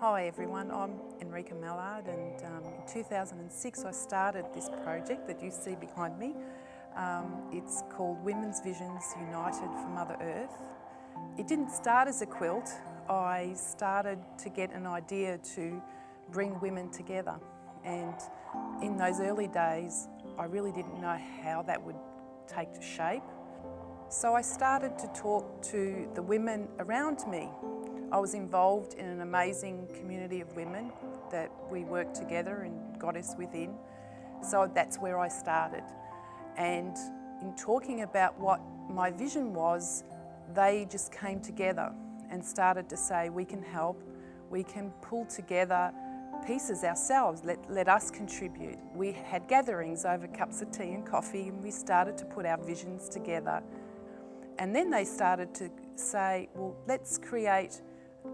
Hi everyone, I'm Enrica Mallard, and in 2006 I started this project that you see behind me. It's called Women's Visions United for Mother Earth. It didn't start as a quilt. I started to get an idea to bring women together, and in those early days I really didn't know how that would take shape. So I started to talk to the women around me. I was involved in an amazing community of women that we worked together in Goddess Within. So that's where I started. And in talking about what my vision was, they just came together and started to say, we can help, we can pull together pieces ourselves, let us contribute. We had gatherings over cups of tea and coffee, and we started to put our visions together. And then they started to say, well, let's create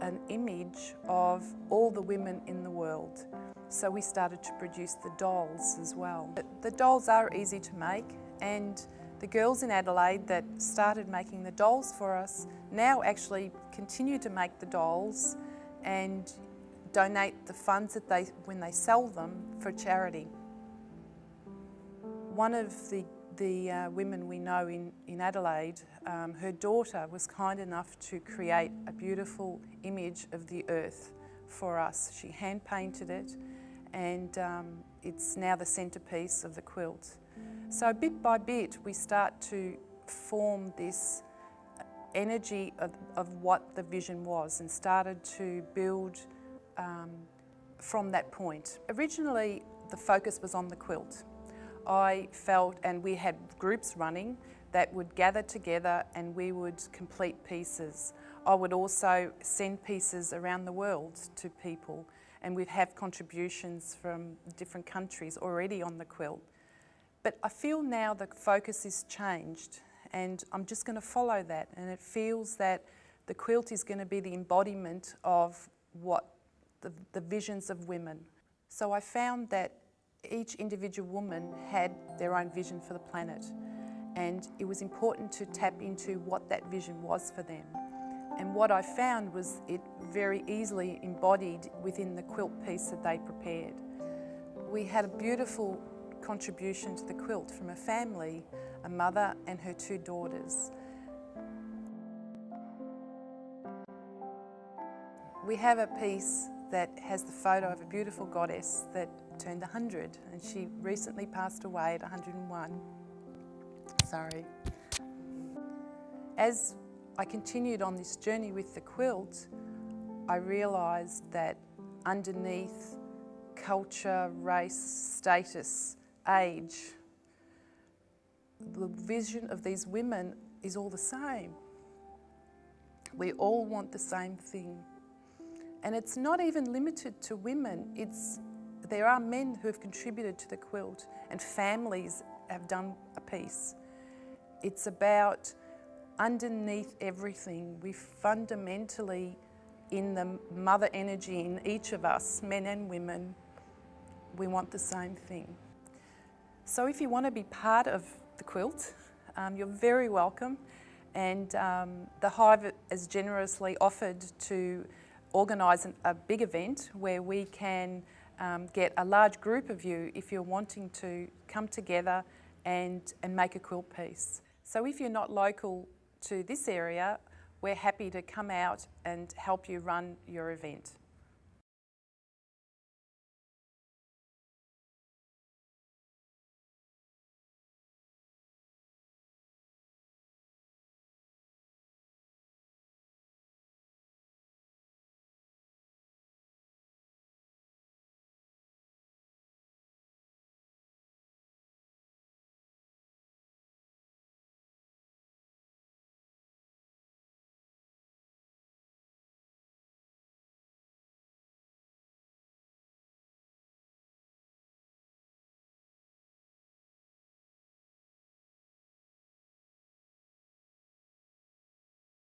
an image of all the women in the world. So we started to produce the dolls as well. The dolls are easy to make, and the girls in Adelaide that started making the dolls for us now actually continue to make the dolls and donate the funds that when they sell them for charity. One of the women we know in Adelaide, her daughter was kind enough to create a beautiful image of the earth for us. She hand painted it, and it's now the centrepiece of the quilt. So bit by bit we start to form this energy of what the vision was, and started to build from that point. Originally the focus was on the quilt. I felt, and we had groups running that would gather together and we would complete pieces. I would also send pieces around the world to people, and we'd have contributions from different countries already on the quilt. But I feel now the focus is changed, and I'm just going to follow that, and it feels that the quilt is going to be the embodiment of what the visions of women. So I found that each individual woman had their own vision for the planet, and it was important to tap into what that vision was for them. And what I found was it very easily embodied within the quilt piece that they prepared. We had a beautiful contribution to the quilt from a family, a mother and her 2 daughters. We have a piece that has the photo of a beautiful goddess that turned 100, and she recently passed away at 101. Sorry. As I continued on this journey with the quilt, I realised that underneath culture, race, status, age, the vision of these women is all the same. We all want the same thing. And it's not even limited to women. There are men who have contributed to the quilt, and families have done a piece. It's about underneath everything, we fundamentally, in the mother energy in each of us, men and women, we want the same thing. So if you want to be part of the quilt, you're very welcome. And the Hive has generously offered to organise a big event where we can get a large group of you if you're wanting to come together and make a quilt piece. So if you're not local to this area, we're happy to come out and help you run your event.